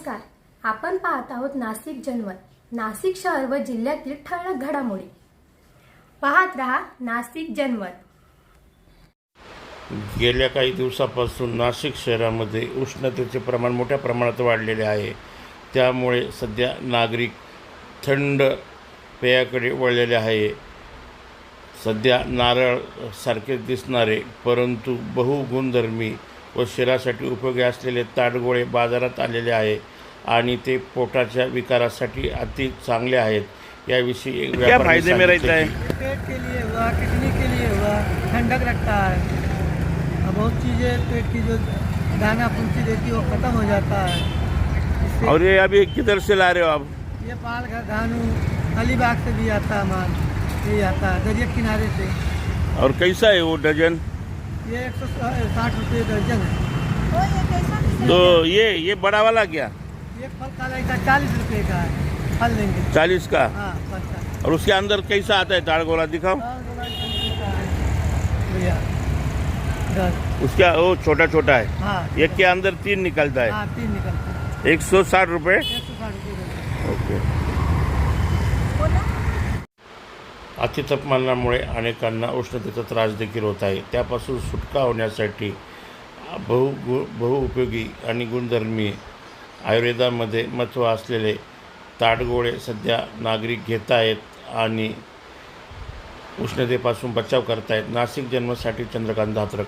नमस्कार. आपण पाहत आहोत नाशिक जनमत, नाशिक शहर व जिल्ह्यातील ठळक घडामोडी. पाहत रहा नाशिक जनमत. गेल्या काही दिवसापासून नाशिक शहरामध्ये उष्णतेचे प्रमाण मोठ्या प्रमाणात वाढलेले आहे. त्यामुळे सध्या नागरिक थंड पेयाकडे वळलेले आहे. सध्या नारळ सारखे दिसणारे परंतु बहुगुणधर्मी व शरीरासाठी उपयोगी असलेले ताडगोळे बाजारात आलेले आहे आणि ते पोटाच्या विकारासाठी अति चांगले आहेत. याविषयी क्या फायदे में रहता है? पेट के लिए हुआ, किडनी के लिए हुआ, ठंडक रखता है और बहुत चीज़ें पेट की जो दाना फुंसी रहती है वो ख़त्म हो जाता है इससे। और ये अभी किधर से ला रहे हो आप? ये पाल घर धानू अलीबाग से भी आता है माल, ये आता है दरिया किनारे से। और कैसा है वो डजन? ये 160 रुपये दर्जन है। तो ये बड़ा वाला क्या? ये फल काला का 40 रुपये का है, फल लेंगे 40 का? हाँ फल का। और उसके अंदर कैसा आता है ताड़गोला दिखाओ. भैया उसका वो छोटा छोटा है. हाँ एक के अंदर 3 निकलता है. हाँ 3 निकलता है। 160 रुपये. 160 रुपये। ओके. अतितापमानामुळे अनेकांना उष्णतेचा त्रास देखील होत आहे. त्यापासून सुटका होण्यासाठी बहुउपयोगी आणि गुणधर्मी आयुर्वेदामध्ये महत्त्व असलेले ताडगोळे सध्या नागरिक घेत आहेत आणि उष्णतेपासून बचाव करत आहेत. नाशिक जन्मसाठी चंद्रकांत धात्रक.